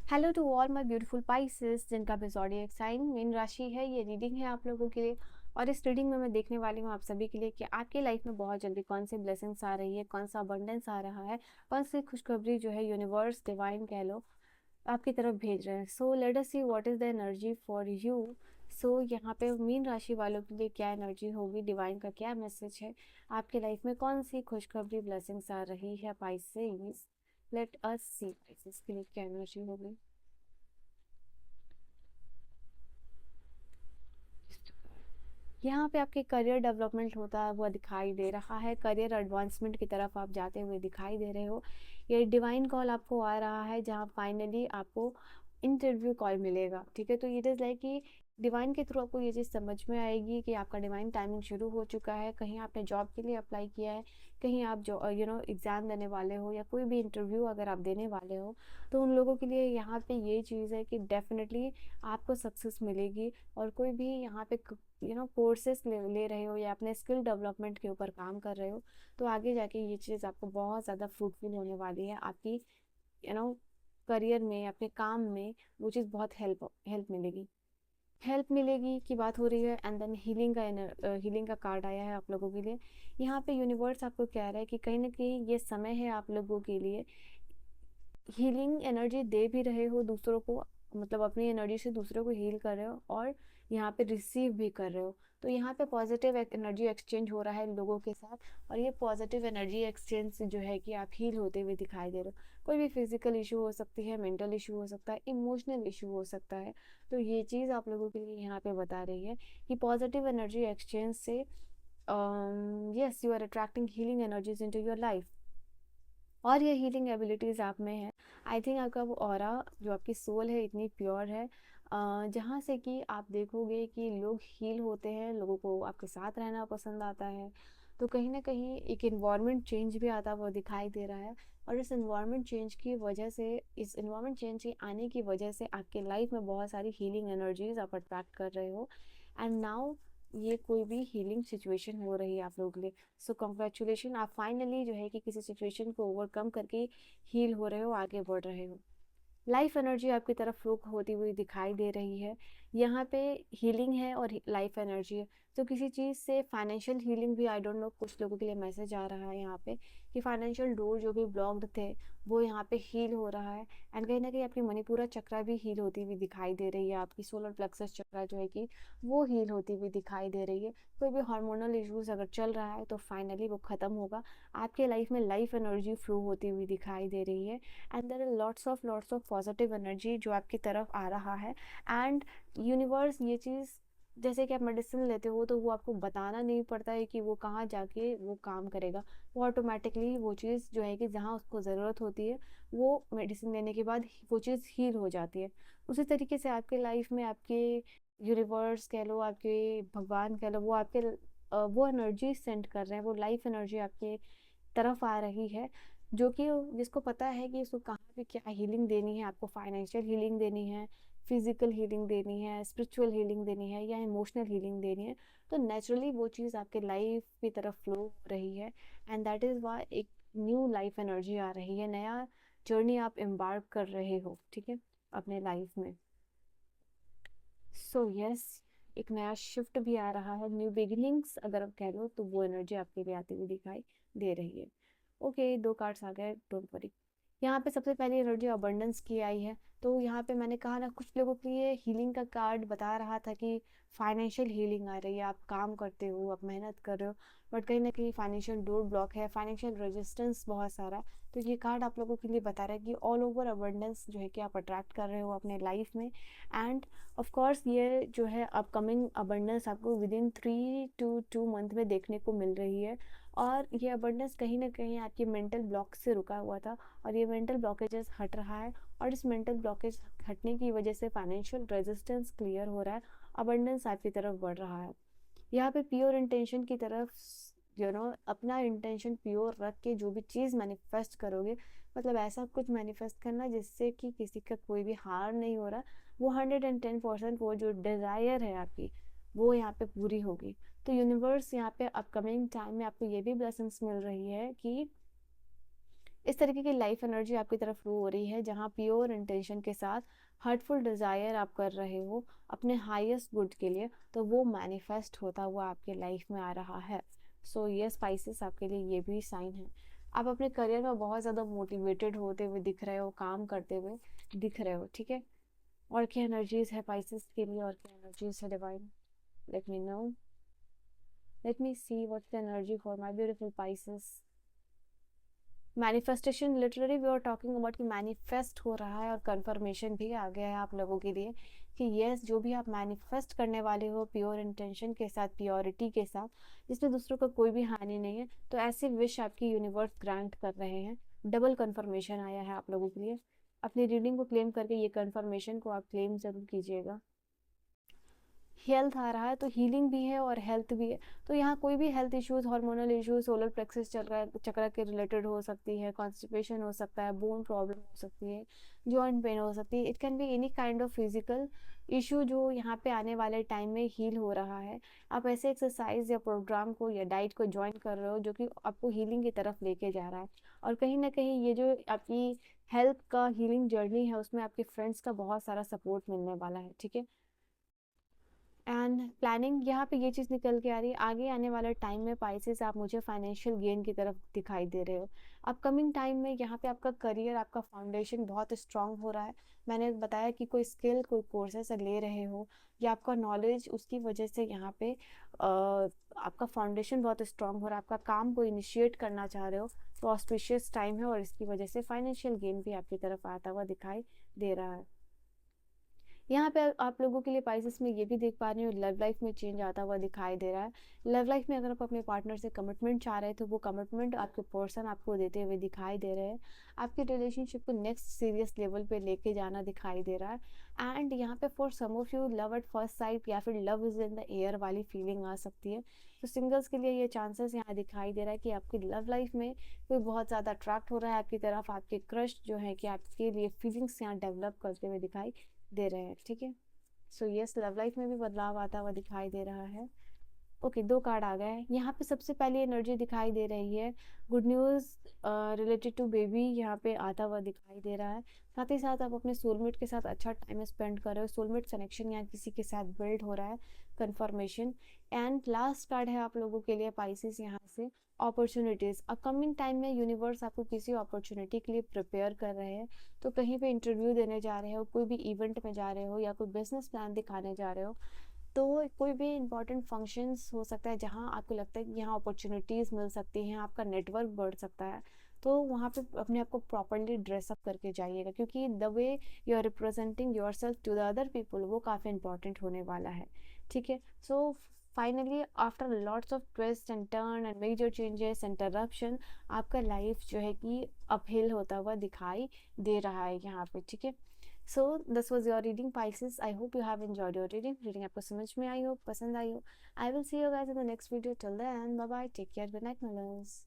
Hello to all my beautiful Pisces जिनका भी zodiac sign mean राशि है। ये रीडिंग है आप लोगों के लिए और इस रीडिंग में मैं देखने वाली हूँ आप सभी के लिए कि आपकी लाइफ में बहुत जल्दी कौन सी ब्लेसिंग्स आ रही है, कौन सा अबंडेंस आ रहा है, कौन सी खुशखबरी जो है यूनिवर्स डिवाइन कह लो आपकी तरफ भेज रहे हैं। So let us see what is the energy for you. So यहाँ पे मीन राशि वालों के लिए क्या एनर्जी होगी, डिवाइन का क्या मैसेज है, आपकी लाइफ में कौन सी खुशखबरी ब्लेसिंग्स आ रही है पाइसेस। लेट अस सी पाइसेस के लिए क्या एनर्जी होगी। यहाँ पे आपके करियर डेवलपमेंट होता है वो दिखाई दे रहा है, करियर एडवांसमेंट की तरफ आप जाते हुए दिखाई दे रहे हो। ये डिवाइन कॉल आपको आ रहा है जहाँ फाइनली आपको इंटरव्यू कॉल मिलेगा, ठीक है। तो इट इज़ लाइक कि डिवाइन के थ्रू आपको ये चीज़ समझ में आएगी कि आपका डिवाइन टाइमिंग शुरू हो चुका है। कहीं आपने जॉब के लिए अप्लाई किया है, कहीं आप जो एग्ज़ाम देने वाले हो या कोई भी इंटरव्यू अगर आप देने वाले हो, तो उन लोगों के लिए यहाँ पे ये चीज़ है कि डेफिनेटली आपको सक्सेस मिलेगी। और कोई भी यहाँ पे कोर्सेस ले रहे हो या अपने स्किल डेवलपमेंट के ऊपर काम कर रहे हो, तो आगे जाके ये चीज़ आपको बहुत ज़्यादा फ्रूटफुल होने वाली है आपकी यू नो करियर में, अपने काम में। वो चीज़ बहुत हेल्प मिलेगी की बात हो रही है। एंड देन हीलिंग का कार्ड आया है आप लोगों के लिए। यहाँ पे यूनिवर्स आपको कह रहा है कि कहीं ना कहीं ये समय है आप लोगों के लिए हीलिंग एनर्जी दे भी रहे हो दूसरों को, मतलब अपनी एनर्जी से दूसरों को हील कर रहे हो और यहाँ पे रिसीव भी कर रहे हो। तो यहाँ पे पॉजिटिव एनर्जी एक्सचेंज हो रहा है लोगों के साथ। और ये पॉजिटिव एनर्जी एक्सचेंज से जो है कि आप हील होते हुए दिखाई दे रहे हो। कोई भी फिजिकल इशू हो सकती है, मेंटल इशू हो सकता है, इमोशनल इशू हो सकता है। तो ये चीज़ आप लोगों के लिए यहाँ पे बता रही है कि पॉजिटिव एनर्जी एक्सचेंज से yes you are attracting healing energies into your life. और ये हीलिंग एबिलिटीज़ आप में है। आई थिंक आपका वो ऑरा जो आपकी सोल है इतनी प्योर है, जहाँ से कि आप देखोगे कि लोग हील होते हैं, लोगों को आपके साथ रहना पसंद आता है। तो कहीं ना कहीं एक इन्वायरमेंट चेंज भी आता हुआ दिखाई दे रहा है। और इस इन्वायरमेंट चेंज के आने की वजह से आपके लाइफ में बहुत सारी हीलिंग एनर्जीज आप अट्रैक्ट कर रहे हो। एंड नाउ ये कोई भी हीलिंग सिचुएशन हो रही है आप लोगों के लिए। सो कॉन्ग्रेचुलेशन, आप फाइनली जो है कि किसी सिचुएशन को ओवरकम करके हील हो रहे हो, आगे बढ़ रहे हो। लाइफ एनर्जी आपकी तरफ फ्लो होती हुई दिखाई दे रही है। यहाँ पे हीलिंग है और लाइफ एनर्जी है। तो किसी चीज़ से फाइनेंशियल हीलिंग भी, आई डोंट नो, कुछ लोगों के लिए मैसेज आ रहा है यहाँ पे कि फाइनेंशियल डोर जो भी ब्लॉक्ड थे वो यहाँ पे हील हो रहा है। एंड कहीं ना कहीं आपकी मणिपुरा चक्रा भी हील होती हुई दिखाई दे रही है। आपकी सोलर प्लेक्सस चक्रा जो है कि वो हील होती हुई दिखाई दे रही है। कोई भी हार्मोनल इश्यूज अगर चल रहा है तो फाइनली वो ख़त्म होगा। आपके लाइफ में लाइफ एनर्जी फ्लो होती हुई दिखाई दे रही है। And there are lots of positive energy जो आपकी तरफ आ रहा है। एंड यूनिवर्स ये चीज़, जैसे कि आप मेडिसिन लेते हो तो वो आपको बताना नहीं पड़ता है कि वो कहाँ जाके वो काम करेगा। वो ऑटोमेटिकली वो चीज़ जो है कि जहाँ उसको ज़रूरत होती है वो मेडिसिन लेने के बाद वो चीज़ हील हो जाती है। उसी तरीके से आपके लाइफ में आपके यूनिवर्स कह लो, आपके भगवान कह लो, वो आपके वो एनर्जी सेंड कर रहे हैं, वो लाइफ एनर्जी आपके तरफ आ रही है। जो कि जिसको पता है कि उसको कहाँ पे क्या हीलिंग देनी है, आपको फाइनेंशियल हीलिंग देनी है, फिजिकल हीलिंग देनी है, स्पिरिचुअल हीलिंग देनी है या इमोशनल हीलिंग देनी है, तो नेचुरली वो चीज़ आपके लाइफ की तरफ फ्लो हो रही है। एंड दैट इज़ वाई एक न्यू लाइफ एनर्जी आ रही है, नया जर्नी आप एम्बार्क कर रहे हो, ठीक है, अपने लाइफ में। सो यस, एक नया शिफ्ट भी आ रहा है, न्यू बिगिनिंग्स अगर आप कह लो तो वो एनर्जी आपके लिए आती हुई दिखाई दे रही है। ओके, दो कार्ड्स आ गए, डोंट वरी। यहाँ पे सबसे पहली एनर्जी अबंडेंस की आई है। तो यहाँ पे मैंने कहा ना, कुछ लोगों के लिए हीलिंग का कार्ड बता रहा था कि फाइनेंशियल हीलिंग आ रही है। आप काम करते हो, आप मेहनत कर रहे हो, बट कहीं ना कहीं फाइनेंशियल डोर ब्लॉक है, फाइनेंशियल रेजिस्टेंस बहुत सारा। तो ये कार्ड आप लोगों के लिए बता रहा है कि ऑल ओवर अबंडेंस जो है कि आप अट्रैक्ट कर रहे हो अपने लाइफ में। एंड ऑफ कोर्स ये जो है अपकमिंग अबंडेंस आपको विद इन 3 to 2 मंथ में देखने को मिल रही है। और ये अबंडेंस कहीं ना कहीं आपकी मेंटल ब्लॉक से रुका हुआ था और ये मेंटल ब्लॉकेजेस हट रहा है। और इस मेंटल ब्लॉकेज हटने की वजह से फाइनेंशियल रेजिस्टेंस क्लियर हो रहा है, अबंडेंस आपकी तरफ बढ़ रहा है। यहाँ पे प्योर इंटेंशन की तरफ अपना इंटेंशन प्योर रख के जो भी चीज़ मैनिफेस्ट करोगे, मतलब ऐसा कुछ मैनिफेस्ट करना जिससे कि किसी का कोई भी हार नहीं हो रहा, वो 110% वो जो डिज़ायर है आपकी वो यहाँ पे पूरी होगी। तो यूनिवर्स यहाँ पे अपकमिंग टाइम में आपको ये भी ब्लेसिंग्स मिल रही है कि इस तरीके की लाइफ एनर्जी आपकी तरफ फ्लो हो रही है जहाँ प्योर इंटेंशन के साथ हर्टफुल डिज़ायर आप कर रहे हो अपने हाईएस्ट गुड के लिए, तो वो मैनिफेस्ट होता हुआ आपके लाइफ में आ रहा है। सो ये स्पाइसेस आपके लिए ये भी साइन है। आप अपने करियर में बहुत ज़्यादा मोटिवेटेड होते हुए दिख रहे हो, काम करते हुए दिख रहे हो, ठीक है। और क्या एनर्जीज है पाइसेस के लिए, और क्या एनर्जीज है divine? Let me know, let me see what's the energy for my beautiful Pisces. Manifestation, literally we are talking about कि मैनिफेस्ट हो रहा है और कंफर्मेशन भी आ गया है आप लोगों के लिए कि यस, जो भी आप मैनिफेस्ट करने वाले हो प्योर इंटेंशन के साथ, प्योरिटी के साथ, जिसमें दूसरों का कोई भी हानि नहीं है, तो ऐसी विश आपकी यूनिवर्स ग्रांट कर रहे हैं। डबल कंफर्मेशन आया है आप लोगों के लिए। अपनी रीडिंग को क्लेम करके ये कंफर्मेशन को आप क्लेम जरूर कीजिएगा। हेल्थ आ रहा है तो हीलिंग भी है और हेल्थ भी है। तो यहाँ कोई भी health issues, hormonal issues, solar plexus चल रहा है, चक्र के रिलेटेड हो सकती है, कॉन्स्टिपेशन हो सकता है, बोन प्रॉब्लम हो सकती है, जॉइंट पेन हो सकती है। It can be any kind of physical issue जो यहाँ पे आने वाले टाइम में हील हो रहा है। आप ऐसे एक्सरसाइज या प्रोग्राम को या डाइट को ज्वाइन कर रहे हो जो कि आपको हीलिंग की तरफ लेके जा रहा है। और कहीं ना कहीं ये जो आपकी हेल्थ का हीलिंग जर्नी है उसमें आपके फ्रेंड्स का बहुत सारा सपोर्ट मिलने वाला है, ठीक है। एंड प्लानिंग, यहाँ पे ये चीज़ निकल के आ रही है, आगे आने वाले टाइम में पाइसेस आप मुझे फाइनेंशियल गेन की तरफ दिखाई दे रहे हो। अपकमिंग टाइम में यहाँ पे आपका करियर, आपका फाउंडेशन बहुत स्ट्रांग हो रहा है। मैंने बताया कि कोई स्किल, कोई कोर्सेस ले रहे हो या आपका नॉलेज, उसकी वजह से यहाँ पे आपका फाउंडेशन बहुत स्ट्रांग हो रहा है, आपका काम को इनिशिएट करना चाह रहे हो, तो ऑस्पिशियस टाइम है और इसकी वजह से फाइनेंशियल गेन भी आपकी तरफ आता हुआ दिखाई दे रहा है। यहाँ पे आप लोगों के लिए पाइसेस में ये भी देख पा रही हूँ, लव लाइफ में चेंज आता हुआ दिखाई दे रहा है। लव लाइफ में अगर आप अपने पार्टनर से कमिटमेंट चाह रहे हैं तो वो कमिटमेंट आपके पर्सन आपको देते हुए दिखाई दे रहे हैं। आपके रिलेशनशिप को नेक्स्ट सीरियस लेवल पे लेके जाना दिखाई दे रहा है। एंड यहाँ पे for some of you love at first sight या फिर love is in the air वाली फीलिंग आ सकती है। तो सिंगल्स के लिए ये चांसेस यहाँ दिखाई दे रहा है कि आपकी लव लाइफ में कोई बहुत ज़्यादा अट्रैक्ट हो रहा है आपकी तरफ, आपके क्रश जो है कि आपके लिए फीलिंग्स यहाँ डेवलप करते हुए दिखाई दे रहे हैं, ठीक है। सो यस, लव लाइफ में भी बदलाव आता हुआ दिखाई दे रहा है। ओके, दो कार्ड आ गए हैं यहाँ पे। सबसे पहले एनर्जी दिखाई दे रही है good news related to baby, यहाँ पे आता हुआ दिखाई दे रहा है। साथ ही साथ आप अपने सोलमेट के साथ अच्छा टाइम स्पेंड कर रहे हो, सोलमेट कनेक्शन यहाँ किसी के साथ बिल्ड हो रहा है, कंफर्मेशन। एंड लास्ट कार्ड है आप लोगों के लिए पाइसेस यहाँ से अपॉर्चुनिटीज़। अपकमिंग टाइम में यूनिवर्स आपको किसी अपॉर्चुनिटी के लिए प्रिपेयर कर रहे हैं। तो कहीं पे इंटरव्यू देने जा रहे हो, कोई भी इवेंट में जा रहे हो या कोई बिजनेस प्लान दिखाने जा रहे हो, तो कोई भी इंपॉर्टेंट फंक्शंस हो सकता है जहाँ आपको लगता है कि यहाँ अपॉर्चुनिटीज़ मिल सकती हैं, आपका नेटवर्क बढ़ सकता है, तो वहाँ पे अपने आप को प्रॉपरली ड्रेसअप करके जाइएगा, क्योंकि the way you are representing yourself to the other people वो काफ़ी इंपॉर्टेंट होने वाला है, ठीक है। So finally after lots of twist and turn and major changes interruption, आपका लाइफ जो है कि अपहिल होता हुआ दिखाई दे रहा है यहाँ पे, ठीक है। So this was your reading Pisces. I hope you have enjoyed your reading आपको समझ में आई हो, पसंद आई हो। I will see you guys in the next video. Till then bye bye, take care, good night my loves.